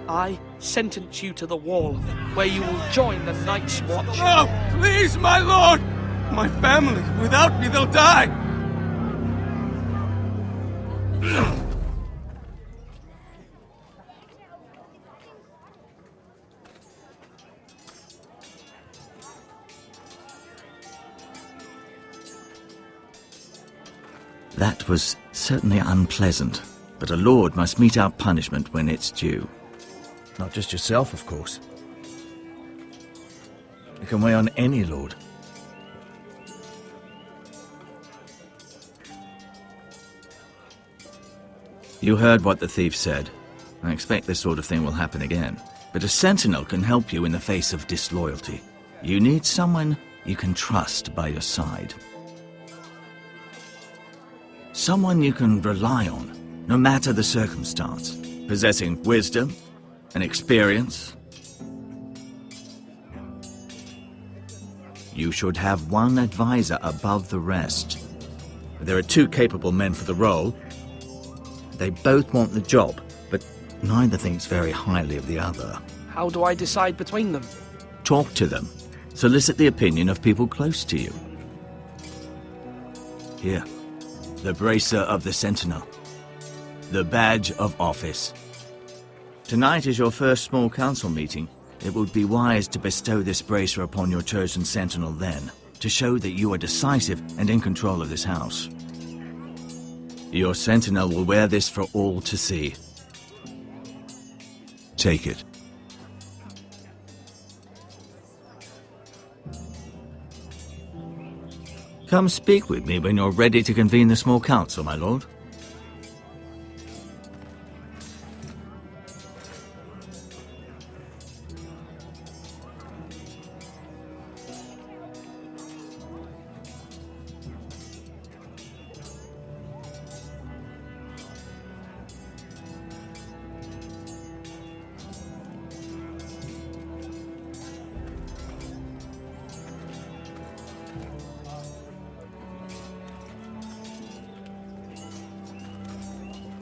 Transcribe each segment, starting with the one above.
I sentence you to the wall, where you will join the Night's Watch. No, please, my lord! My family, without me, they'll die! That was certainly unpleasant, but a lord must mete out punishment when it's due. Not just yourself, of course. It can weigh on any lord. You heard what the thief said. I expect this sort of thing will happen again. But a sentinel can help you in the face of disloyalty. You need someone you can trust by your side. Someone you can rely on, no matter the circumstance, possessing wisdom and experience. You should have one advisor above the rest. There are 2 capable men for the role. They both want the job, but neither thinks very highly of the other. How do I decide between them? Talk to them. Solicit the opinion of people close to you. Here. The bracer of the Sentinel. The badge of office. Tonight is your first small council meeting. It would be wise to bestow this bracer upon your chosen Sentinel then, to show that you are decisive and in control of this house. Your Sentinel will wear this for all to see. Take it. Come speak with me when you're ready to convene the small council, my lord.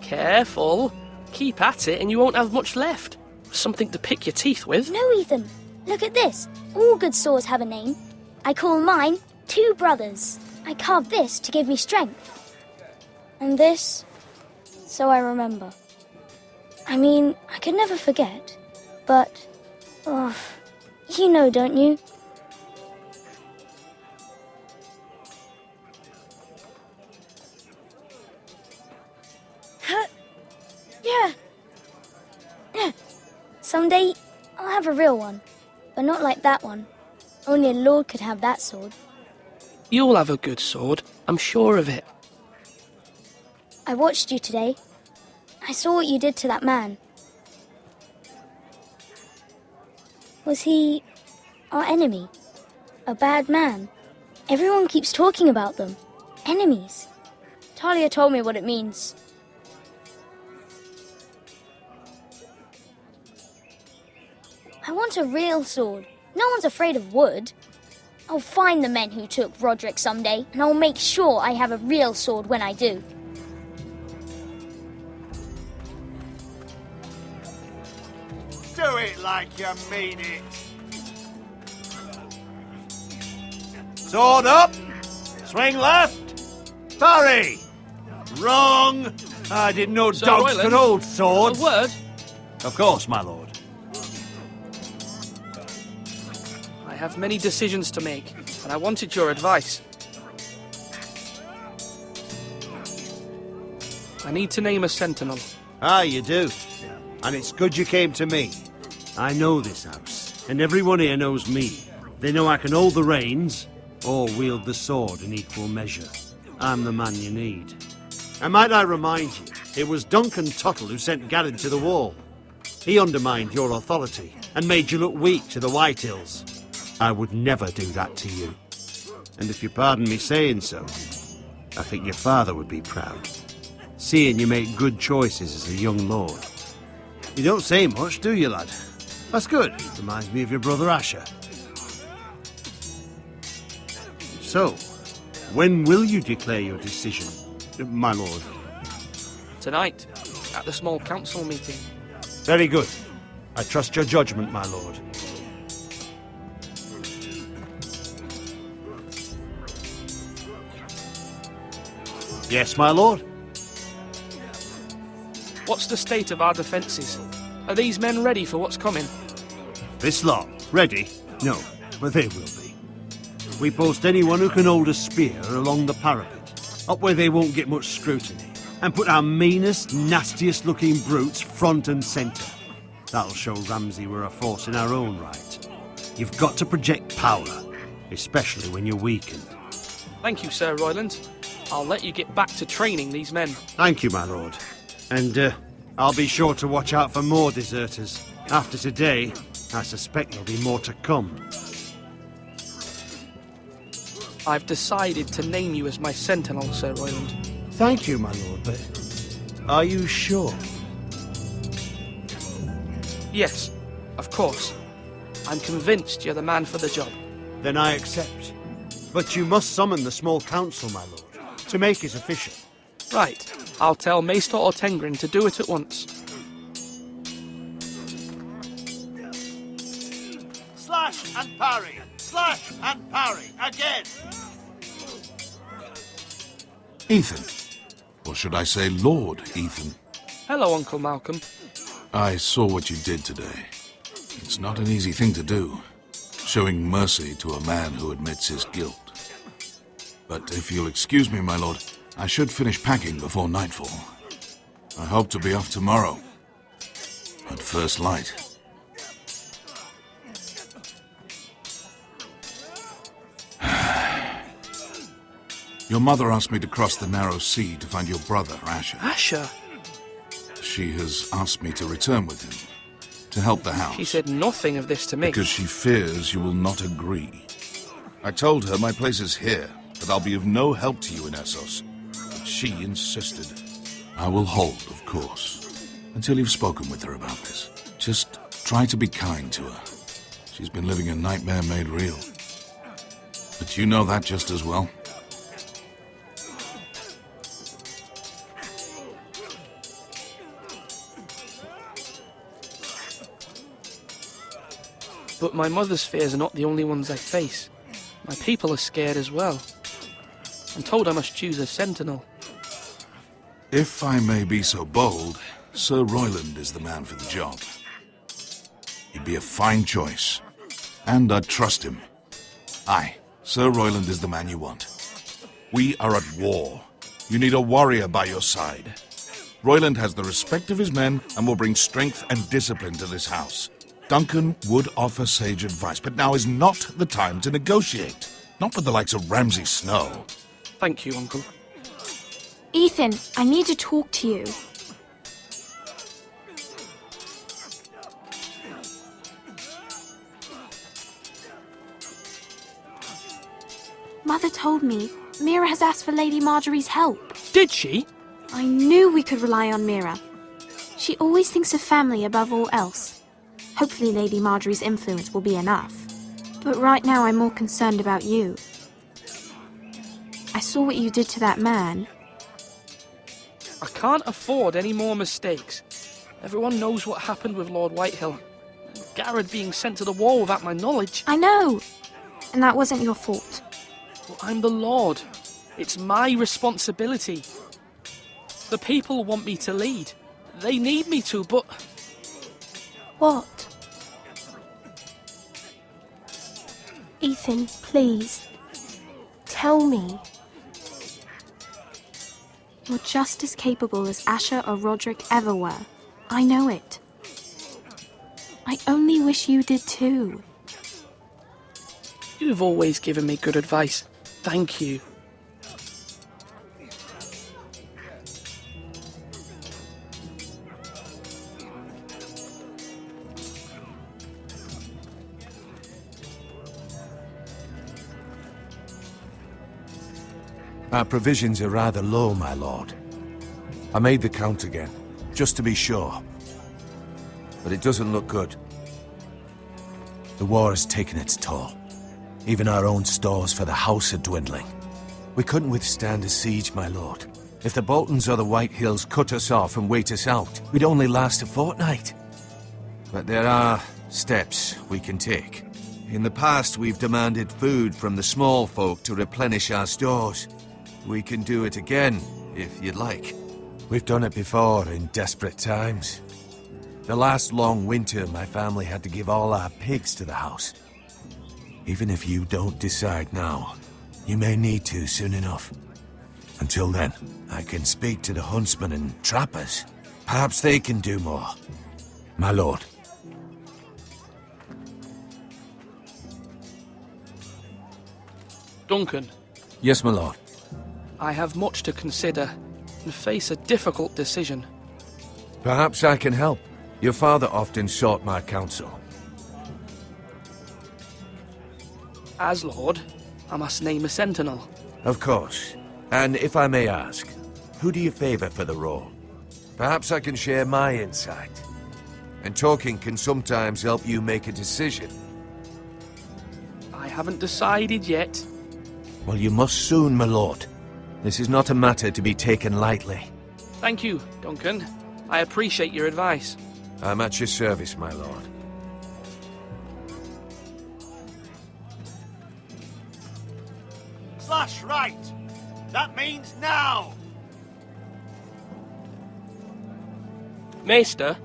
Careful. Keep at it and you won't have much left. Something to pick your teeth with. No, Ethan. Look at this. All good swords have a name. I call mine 2 brothers. I carved this to give me strength. And this, so I remember. I mean, I could never forget. But, oh, you know, don't you? Yeah. Someday, I'll have a real one. But not like that one. Only a lord could have that sword. You'll have a good sword. I'm sure of it. I watched you today. I saw what you did to that man. Was he our enemy? A bad man? Everyone keeps talking about them. Enemies. Talia told me what it means. I want a real sword. No one's afraid of wood. I'll find the men who took Roderick someday, and I'll make sure I have a real sword when I do. Do it like you mean it. Sword up. Swing left. Parry. Wrong. I didn't know Sir dogs Royland, could hold swords. A word? Of course, my lord. I have many decisions to make, and I wanted your advice. I need to name a sentinel. Ah, you do. And it's good you came to me. I know this house, and everyone here knows me. They know I can hold the reins, or wield the sword in equal measure. I'm the man you need. And might I remind you, it was Duncan Tuttle who sent Garrett to the wall. He undermined your authority, and made you look weak to the Whitehills. I would never do that to you. And if you pardon me saying so, I think your father would be proud, seeing you make good choices as a young lord. You don't say much, do you, lad? That's good. Reminds me of your brother Asher. So, when will you declare your decision, my lord? Tonight, at the small council meeting. Very good. I trust your judgment, my lord. Yes, my lord? What's the state of our defences? Are these men ready for what's coming? This lot, ready? No, but they will be. We post anyone who can hold a spear along the parapet, up where they won't get much scrutiny, and put our meanest, nastiest looking brutes front and centre. That'll show Ramsay we're a force in our own right. You've got to project power, especially when you're weakened. Thank you, Sir Royland. I'll let you get back to training these men. Thank you, my lord. And, I'll be sure to watch out for more deserters. After today, I suspect there'll be more to come. I've decided to name you as my sentinel, Sir Royland. Thank you, my lord, but are you sure? Yes, of course. I'm convinced you're the man for the job. Then I accept. But you must summon the small council, my lord, to make it official. Right. I'll tell Maester Ortengrin to do it at once. Slash and parry! Slash and parry! Again! Ethan. Or should I say Lord Ethan? Hello, Uncle Malcolm. I saw what you did today. It's not an easy thing to do, showing mercy to a man who admits his guilt. But if you'll excuse me, my lord, I should finish packing before nightfall. I hope to be off tomorrow, at first light. Your mother asked me to cross the narrow sea to find your brother, Asher. Asher? She has asked me to return with him, to help the house. She said nothing of this to me. Because she fears you will not agree. I told her my place is here, that I'll be of no help to you in Essos. But she insisted. I will hold, of course, until you've spoken with her about this. Just try to be kind to her. She's been living a nightmare made real. But you know that just as well. But my mother's fears are not the only ones I face. My people are scared as well. I'm told I must choose a sentinel. If I may be so bold, Sir Royland is the man for the job. He'd be a fine choice, and I'd trust him. Aye, Sir Royland is the man you want. We are at war. You need a warrior by your side. Royland has the respect of his men and will bring strength and discipline to this house. Duncan would offer sage advice, but now is not the time to negotiate. Not with the likes of Ramsay Snow. Thank you, Uncle. Ethan, I need to talk to you. Mother told me Mira has asked for Lady Marjorie's help. Did she? I knew we could rely on Mira. She always thinks of family above all else. Hopefully Lady Marjorie's influence will be enough. But right now I'm more concerned about you. I saw what you did to that man. I can't afford any more mistakes. Everyone knows what happened with Lord Whitehill. Garrett being sent to the wall without my knowledge. I know. And that wasn't your fault. Well, I'm the Lord. It's my responsibility. The people want me to lead. They need me to, but... What? Ethan, please. Tell me. You're just as capable as Asher or Roderick ever were. I know it. I only wish you did too. You've always given me good advice. Thank you. Our provisions are rather low, my lord. I made the count again, just to be sure. But it doesn't look good. The war has taken its toll. Even our own stores for the house are dwindling. We couldn't withstand a siege, my lord. If the Boltons or the White Hills cut us off and wait us out, we'd only last a fortnight. But there are steps we can take. In the past, we've demanded food from the small folk to replenish our stores. We can do it again, if you'd like. We've done it before in desperate times. The last long winter, my family had to give all our pigs to the house. Even if you don't decide now, you may need to soon enough. Until then, I can speak to the huntsmen and trappers. Perhaps they can do more. My lord. Duncan, Yes, my lord. I have much to consider and face a difficult decision. Perhaps I can help. Your father often sought my counsel. As Lord, I must name a sentinel. Of course. And if I may ask, who do you favor for the role? Perhaps I can share my insight. And talking can sometimes help you make a decision. I haven't decided yet. Well, you must soon, my lord. This is not a matter to be taken lightly. Thank you, Duncan. I appreciate your advice. I'm at your service, my lord. Slash right! That means now! Maester,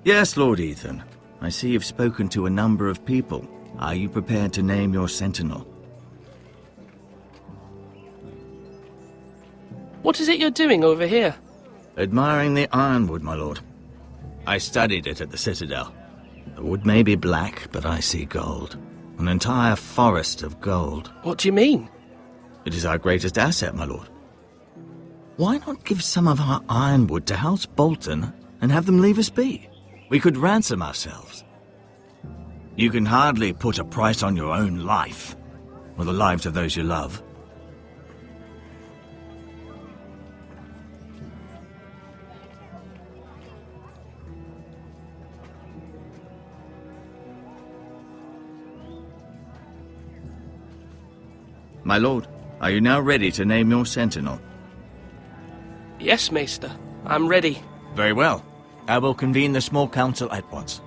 Yes, Lord Ethan. I see you've spoken to a number of people. Are you prepared to name your sentinel? what is it you're doing over here? Admiring the ironwood, my lord. I studied it at the Citadel. The wood may be black, but I see gold. An entire forest of gold. What do you mean? It is our greatest asset, my lord. Why not give some of our ironwood to House Bolton and have them leave us be? We could ransom ourselves. You can hardly put a price on your own life, or the lives of those you love. My lord, are you now ready to name your sentinel? Yes, Maester. I'm ready. Very well. I will convene the small council at once.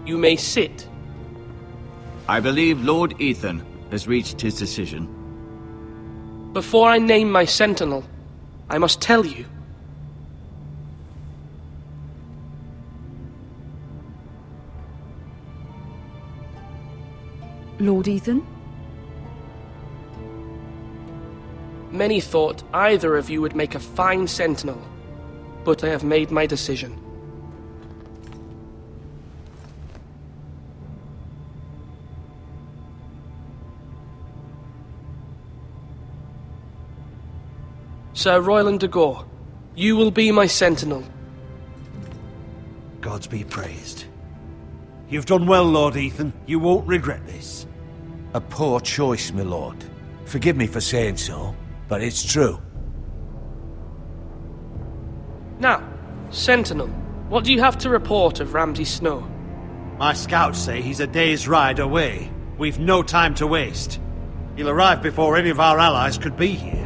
You may sit. I believe Lord Ethan has reached his decision. Before I name my sentinel, I must tell you. Lord Ethan? Many thought either of you would make a fine sentinel, but I have made my decision. Sir Royland de Gore, you will be my sentinel. Gods be praised. You've done well, Lord Ethan. You won't regret this. A poor choice, my lord. Forgive me for saying so, but it's true. Now, sentinel, what do you have to report of Ramsay Snow? My scouts say he's a day's ride away. We've no time to waste. He'll arrive before any of our allies could be here.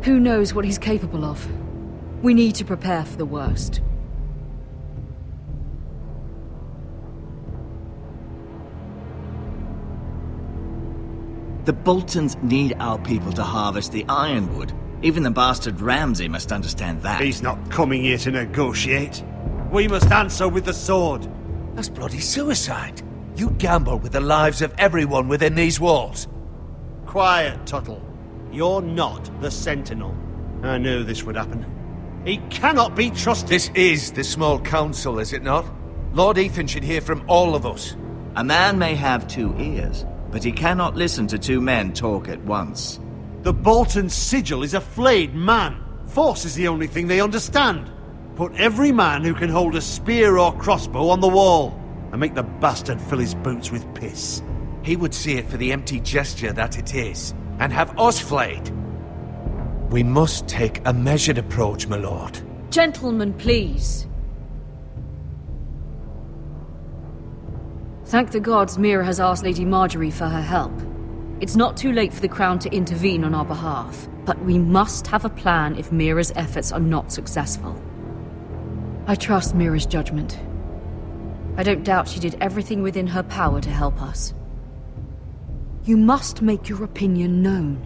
Who knows what he's capable of? We need to prepare for the worst. The Boltons need our people to harvest the ironwood. Even the bastard Ramsay must understand that. He's not coming here to negotiate. We must answer with the sword. That's bloody suicide. You gamble with the lives of everyone within these walls. Quiet, Tuttle. You're not the Sentinel. I knew this would happen. He cannot be trusted. This is the small council, is it not? Lord Ethan should hear from all of us. A man may have 2 ears, but he cannot listen to 2 men talk at once. The Bolton sigil is a flayed man. Force is the only thing they understand. Put every man who can hold a spear or crossbow on the wall, and make the bastard fill his boots with piss. He would see it for the empty gesture that it is, and have us flayed. We must take a measured approach, my lord. Gentlemen, please. Thank the gods Mira has asked Lady Marjorie for her help. It's not too late for the Crown to intervene on our behalf, but we must have a plan if Mira's efforts are not successful. I trust Mira's judgment. I don't doubt she did everything within her power to help us. You must make your opinion known.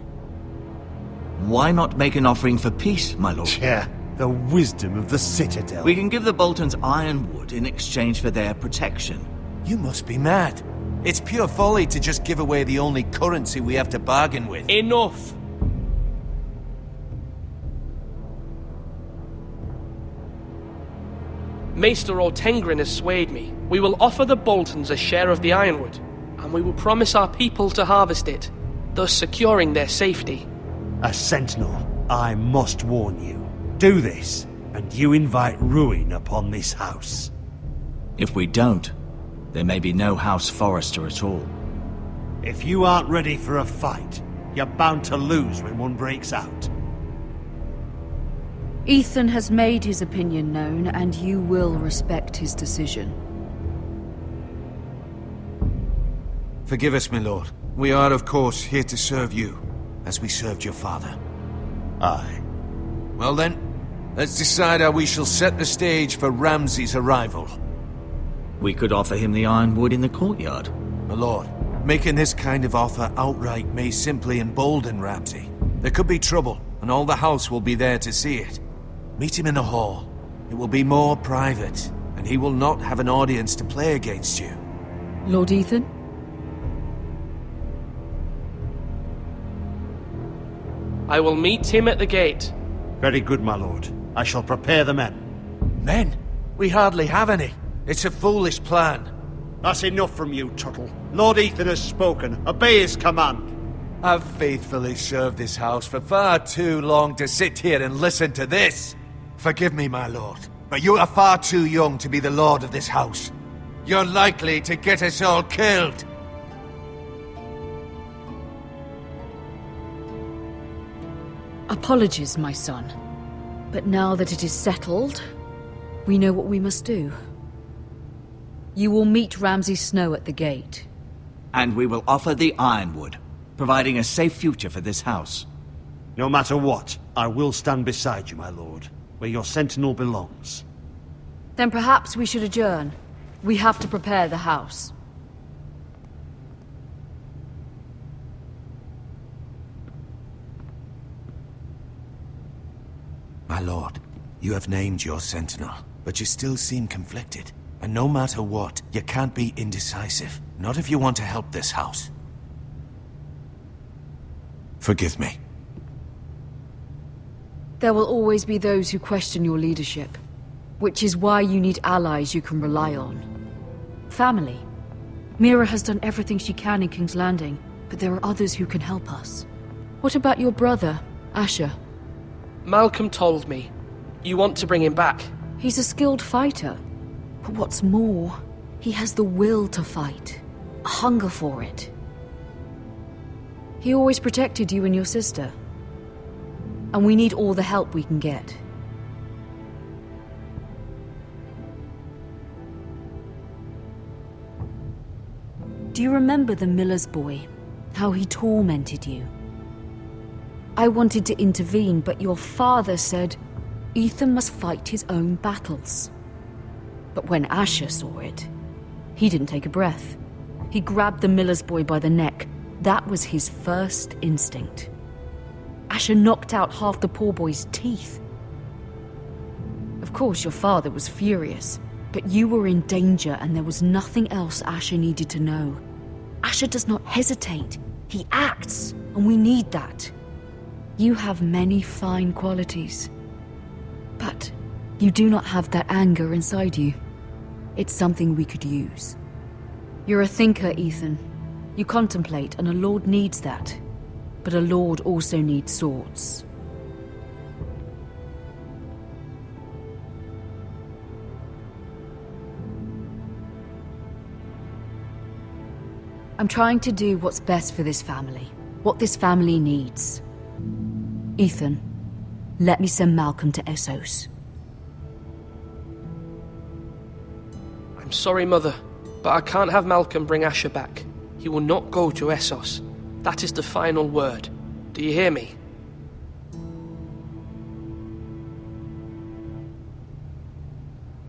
Why not make an offering for peace, my lord? Yeah, the wisdom of the Citadel. We can give the Boltons ironwood in exchange for their protection. You must be mad. It's pure folly to just give away the only currency we have to bargain with. Enough! Maester Ortengrin has swayed me. We will offer the Boltons a share of the ironwood, and we will promise our people to harvest it, thus securing their safety. A sentinel, I must warn you. Do this, and you invite ruin upon this house. If we don't, there may be no House Forrester at all. If you aren't ready for a fight, you're bound to lose when one breaks out. Ethan has made his opinion known, and you will respect his decision. Forgive us, my lord. We are, of course, here to serve you, as we served your father. Aye. Well then, let's decide how we shall set the stage for Ramsay's arrival. We could offer him the ironwood in the courtyard. My lord, making this kind of offer outright may simply embolden Ramsay. There could be trouble, and all the house will be there to see it. Meet him in the hall. It will be more private, and he will not have an audience to play against you. Lord Ethan? I will meet him at the gate. Very good, my lord. I shall prepare the men. Men? We hardly have any. It's a foolish plan. That's enough from you, Tuttle. Lord Ethan has spoken. Obey his command. I've faithfully served this house for far too long to sit here and listen to this. Forgive me, my lord, but you are far too young to be the lord of this house. You're likely to get us all killed. Apologies, my son. But now that it is settled, we know what we must do. You will meet Ramsay Snow at the gate. And we will offer the ironwood, providing a safe future for this house. No matter what, I will stand beside you, my lord, where your sentinel belongs. Then perhaps we should adjourn. We have to prepare the house. My lord, you have named your sentinel, but you still seem conflicted. And no matter what, you can't be indecisive. Not if you want to help this house. Forgive me. There will always be those who question your leadership, which is why you need allies you can rely on. Family. Mira has done everything she can in King's Landing, but there are others who can help us. What about your brother, Asher? Malcolm told me. You want to bring him back? He's a skilled fighter. But what's more, he has the will to fight. A hunger for it. He always protected you and your sister. And we need all the help we can get. Do you remember the miller's boy? How he tormented you? I wanted to intervene, but your father said Ethan must fight his own battles. But when Asher saw it, he didn't take a breath. He grabbed the miller's boy by the neck. That was his first instinct. Asher knocked out half the poor boy's teeth. Of course, your father was furious, but you were in danger and there was nothing else Asher needed to know. Asher does not hesitate. He acts, and we need that. You have many fine qualities, but you do not have that anger inside you. It's something we could use. You're a thinker, Ethan. You contemplate, and a lord needs that. But a lord also needs swords. I'm trying to do what's best for this family. What this family needs. Ethan, let me send Malcolm to Essos. I'm sorry, Mother, but I can't have Malcolm bring Asher back. He will not go to Essos. That is the final word. Do you hear me?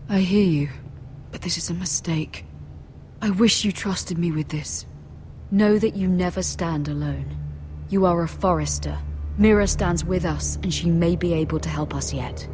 I hear you, but this is a mistake. I wish you trusted me with this. Know that you never stand alone. You are a Forrester. Mira stands with us, and she may be able to help us yet.